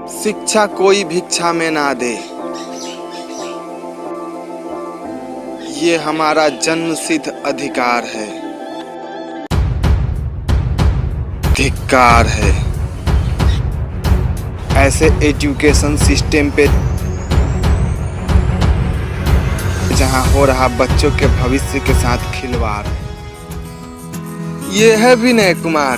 शिक्षा कोई भिक्षा में ना दे, ये हमारा जन्मसिद्ध अधिकार है। धिक्कार है ऐसे एजुकेशन सिस्टम पे जहां हो रहा बच्चों के भविष्य के साथ खिलवाड़। ये है विनय कुमार,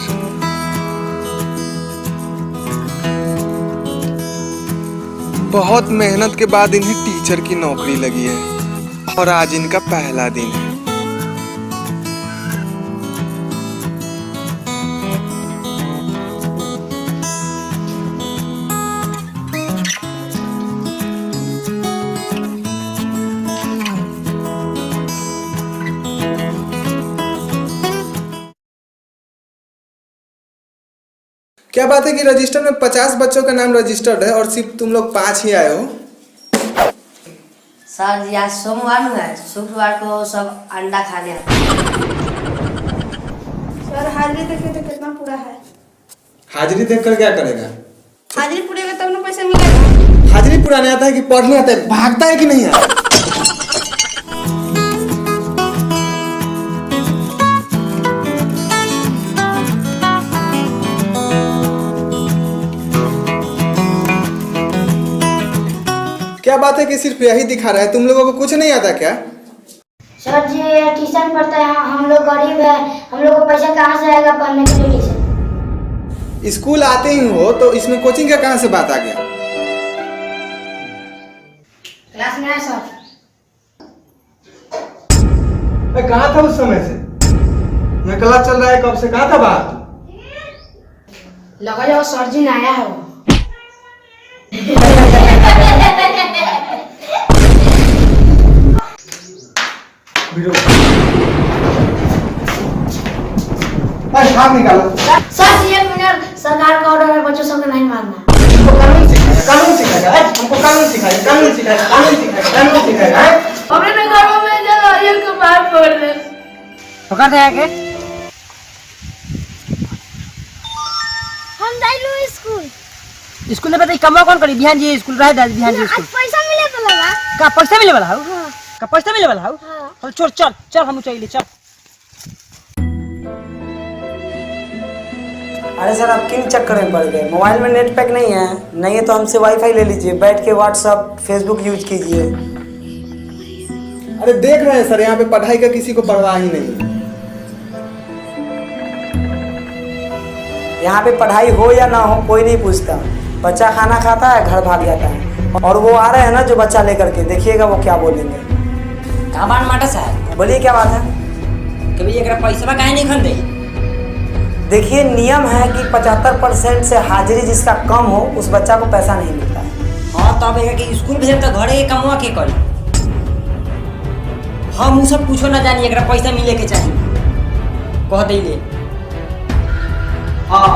बहुत मेहनत के बाद इन्हें टीचर की नौकरी लगी है और आज इनका पहला दिन है। क्या बात है कि रजिस्टर में 50 बच्चों का नाम रजिस्टर्ड है और सिर्फ तुम लोग 5 ही आए हो? सर जी आज सोमवार है, शुक्रवार को सब अंडा खा लिया। सर हाजिरी देखिए तो कितना पूरा है। हाजिरी देखकर क्या करेगा? हाजिरी पूरेगा तब ना पैसा मिलेगा। हाजिरी पुराने आता है कि पढ़ने आता है? भागता है कि नहीं है? क्या बात है कि सिर्फ यही दिखा रहा है? तुम लोगों को कुछ नहीं आता क्या? सर जी ट्यूशन पढ़ते हैं, हम लोग गरीब हैं, हम लोग को पैसा कहाँ से आएगा पढ़ने के लिए ट्यूशन? स्कूल आते ही हो तो इसमें कोचिंग का कहाँ से बात आ गया? क्लास में है सर। मैं कहाँ था उस समय से? मैं क्लास चल रहा है कब से, कहाँ था बात? लगा जाओ सर जी नया है वो। हाथ निकालो। सर जी 1 मिनट, सरकार का ऑर्डर है बच्चों सबको नहीं मारना। हमको कानून सिखाएगा, हमको कानून सिखाएगा। अपने घरों में जगह ये को मार पड़ दे। पकड़ दे आके। हम जाइलो स्कूल। स्कूल में बताइए कमा कौन करी? बिहान जी स्कूल रहे दादी बिहान जी स्कूल। पैसा मिले तो लगा। का पैसा मिले वाला हो? का पैसा मिले वाला हो? हां। चल चल चल हम चाहिए चल। अरे सर आप किन चक्कर में पड़ गए? मोबाइल में नेट पैक नहीं है तो हमसे वाईफाई ले लीजिए, बैठ के व्हाट्सएप फेसबुक यूज कीजिए। अरे देख रहे हैं सर, यहाँ पे पढ़ाई का किसी को परवाह ही नहीं। यहाँ पे पढ़ाई हो या ना हो कोई नहीं पूछता, बच्चा खाना खाता है घर भाग जाता है। और वो आ रहे हैं ना जो बच्चा लेकर के, देखिएगा वो क्या बोलेंगे। कामान माटा साहब बोलिए क्या बात है? कभी एकरा पैसा काहे नहीं खन दे? देखिए नियम है कि 75% से हाजिरी जिसका कम हो उस बच्चा को पैसा नहीं मिलता है। हाँ तब एक कि स्कूल भेज तो घरे के कमवा के करी। हम उ सब कुछो ना जानी, एकरा पैसा मिले के चाहिए कह दे। हाँ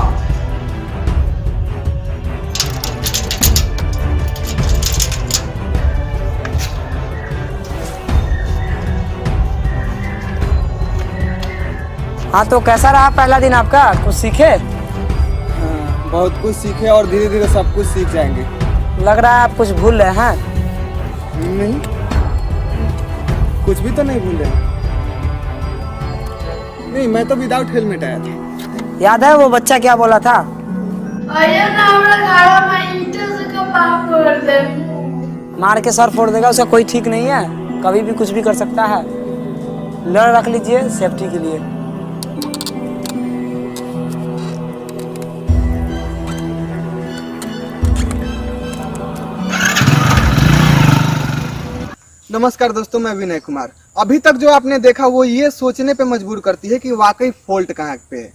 हाँ तो कैसा रहा पहला दिन आपका? कुछ सीखे? हाँ, बहुत कुछ सीखे और धीरे धीरे सब कुछ सीख जाएंगे। लग रहा है आप कुछ भूल रहे हैं। नहीं, कुछ भी तो नहीं भूल रहे। नहीं, मैं तो विदाउट हेलमेट आया था। याद है वो बच्चा क्या बोला था? अरे ना हमरा घर में ईंटों से कबाब फोड़ दे। मार के सर फोड़ देगा, उसका कोई ठीक नहीं है, कभी भी कुछ भी कर सकता है। लड़ रख लीजिए सेफ्टी के लिए। नमस्कार दोस्तों, मैं विनय कुमार। अभी तक जो आपने देखा वो ये सोचने पे मजबूर करती है कि वाकई फॉल्ट कहाँ पे है।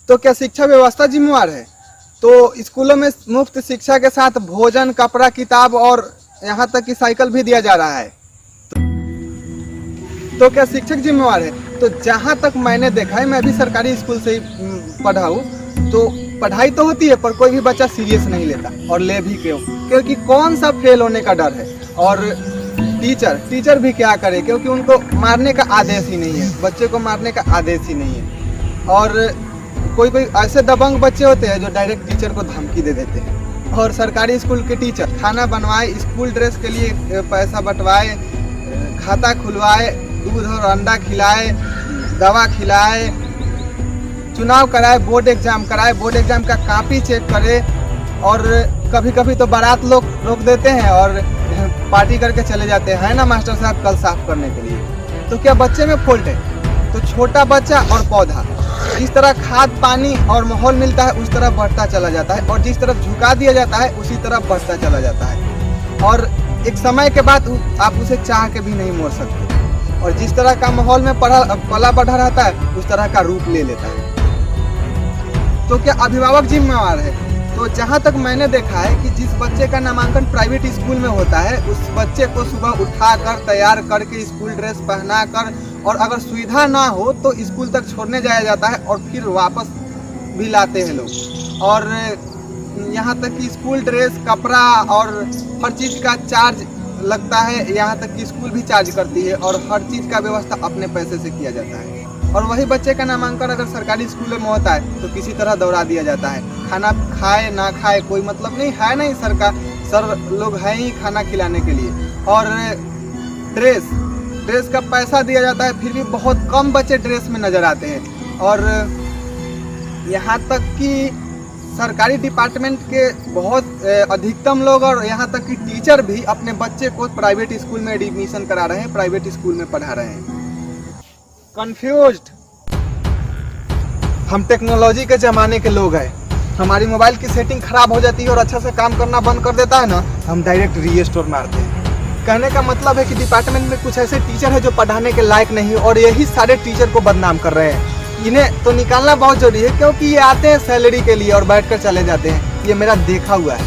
तो क्या शिक्षा व्यवस्था जिम्मेवार है? तो स्कूलों में मुफ्त शिक्षा के साथ भोजन, कपड़ा, किताब और यहाँ तक कि साइकिल भी दिया जा रहा है। तो क्या शिक्षक जिम्मेवार है? तो जहाँ तक मैंने देखा है, मैं भी सरकारी स्कूल से ही पढ़ा हूँ, तो पढ़ाई तो होती है पर कोई भी बच्चा सीरियस नहीं लेता। और ले भी क्यों? क्योंकि कौन सा फेल होने का डर है। और टीचर भी क्या करे, क्योंकि उनको मारने का आदेश ही नहीं है, बच्चे को मारने का आदेश ही नहीं है। और कोई ऐसे दबंग बच्चे होते हैं जो डायरेक्ट टीचर को धमकी दे देते हैं। और सरकारी स्कूल के टीचर खाना बनवाए, स्कूल ड्रेस के लिए पैसा बंटवाए, खाता खुलवाए, दूध और अंडा खिलाए, दवा खिलाए, चुनाव कराए, बोर्ड एग्जाम कराए, बोर्ड एग्जाम का कॉपी चेक करे, और कभी कभी तो बारात लोग रोक देते हैं और पार्टी करके चले जाते हैं ना मास्टर साहब कल साफ करने के लिए। तो क्या बच्चे में फॉल्ट है? तो छोटा बच्चा और पौधा जिस तरह खाद पानी और माहौल मिलता है उस तरह बढ़ता चला जाता है, और जिस तरफ झुका दिया जाता है उसी तरफ बढ़ता चला जाता है, और एक समय के बाद आप उसे चाह के भी नहीं मोड़ सकते, और जिस तरह का माहौल में पला बढ़ा रहता है उस तरह का रूप ले लेता है। तो क्या अभिभावक जिम्मेवार है? तो जहाँ तक मैंने देखा है कि जिस बच्चे का नामांकन प्राइवेट स्कूल में होता है उस बच्चे को सुबह उठाकर तैयार करके स्कूल ड्रेस पहना कर, और अगर सुविधा ना हो तो स्कूल तक छोड़ने जाया जाता है और फिर वापस भी लाते हैं लोग। और यहाँ तक कि स्कूल ड्रेस, कपड़ा और हर चीज़ का चार्ज लगता है, यहाँ तक कि स्कूल भी चार्ज करती है, और हर चीज़ का व्यवस्था अपने पैसे से किया जाता है। और वही बच्चे का नामांकन अगर सरकारी स्कूलों में होता है तो किसी तरह दौड़ा दिया जाता है। खाना खाए ना खाए कोई मतलब नहीं है, नहीं सर लोग हैं ही खाना खिलाने के लिए। और ड्रेस का पैसा दिया जाता है, फिर भी बहुत कम बच्चे ड्रेस में नज़र आते हैं। और यहाँ तक कि सरकारी डिपार्टमेंट के बहुत अधिकतम लोग और यहाँ तक कि टीचर भी अपने बच्चे को प्राइवेट स्कूल में एडमिशन करा रहे हैं, प्राइवेट स्कूल में पढ़ा रहे हैं। कंफ्यूज्ड। हम टेक्नोलॉजी के ज़माने के लोग हैं, हमारी मोबाइल की सेटिंग खराब हो जाती है और अच्छा से काम करना बंद कर देता है ना, हम डायरेक्ट रीस्टोर मारते हैं। कहने का मतलब है कि डिपार्टमेंट में कुछ ऐसे टीचर हैं जो पढ़ाने के लायक नहीं, और यही सारे टीचर को बदनाम कर रहे हैं। इन्हें तो निकालना बहुत जरूरी है, क्योंकि ये आते हैं सैलरी के लिए और बैठकर चले जाते हैं। ये मेरा देखा हुआ है।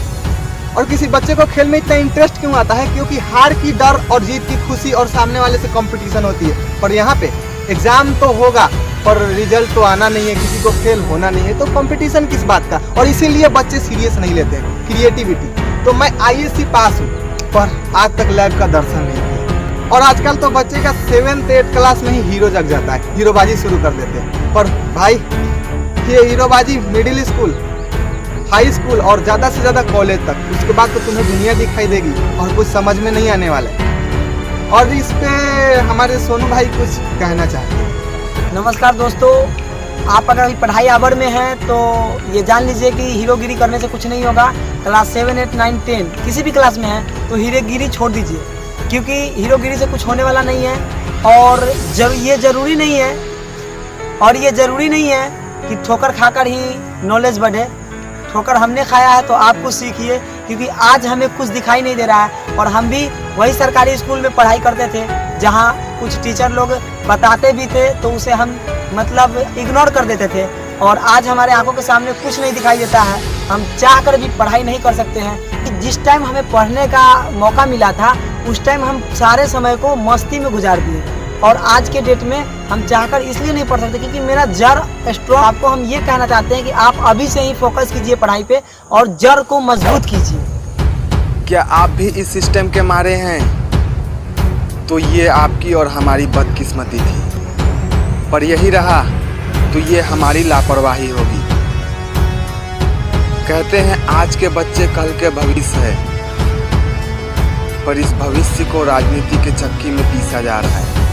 और किसी बच्चे को खेल में इतना इंटरेस्ट क्यों आता है? क्योंकि हार की डर और जीत की खुशी और सामने वाले से कंपटीशन होती है। पर यहाँ पे एग्जाम तो होगा पर रिजल्ट तो आना नहीं है, किसी को फेल होना नहीं है, तो कंपटीशन किस बात का? और इसीलिए बच्चे सीरियस नहीं लेते हैं क्रिएटिविटी। तो मैं ISC पास हूँ पर आज तक लैब का दर्शन नहीं किया, और आजकल तो बच्चे का 7th 8th क्लास में ही हीरो जग जाता है, हीरोबाजी शुरू कर देते हैं। पर भाई ये हीरोबाजी मिडिल स्कूल, हाई स्कूल और ज़्यादा से ज़्यादा कॉलेज तक, उसके बाद तो तुम्हें दुनिया दिखाई देगी और कुछ समझ में नहीं आने वाला है। और इस पे हमारे सोनू भाई कुछ कहना चाहते हैं। नमस्कार दोस्तों, आप अगर अभी पढ़ाई आवर में हैं तो ये जान लीजिए कि हीरोगिरी करने से कुछ नहीं होगा। क्लास 7, 8, 9, 10 किसी भी क्लास में है तो हीरोगिरी छोड़ दीजिए, क्योंकि हीरोगिरी से कुछ होने वाला नहीं है। और ये ज़रूरी नहीं है कि ठोकर खाकर ही नॉलेज बढ़े। ठोकर हमने खाया है तो आप कुछ सीखिए, क्योंकि आज हमें कुछ दिखाई नहीं दे रहा है। और हम भी वही सरकारी स्कूल में पढ़ाई करते थे जहाँ कुछ टीचर लोग बताते भी थे तो उसे हम मतलब इग्नोर कर देते थे, और आज हमारे आंखों के सामने कुछ नहीं दिखाई देता है। हम चाह कर भी पढ़ाई नहीं कर सकते हैं। कि जिस टाइम हमें पढ़ने का मौका मिला था उस टाइम हम सारे समय को मस्ती में गुजार दिए, और आज के डेट में हम चाहकर इसलिए नहीं पढ़ सकते क्योंकि मेरा जड़ स्ट्रॉन्ग। आपको हम ये कहना चाहते हैं कि आप अभी से ही फोकस कीजिए पढ़ाई पे और जड़ को मजबूत कीजिए। क्या आप भी इस सिस्टम के मारे हैं? तो ये आपकी और हमारी बदकिस्मती थी, पर यही रहा तो ये हमारी लापरवाही होगी। कहते हैं आज के बच्चे कल के भविष्य है, पर इस भविष्य को राजनीति के चक्की में पीसा जा रहा है।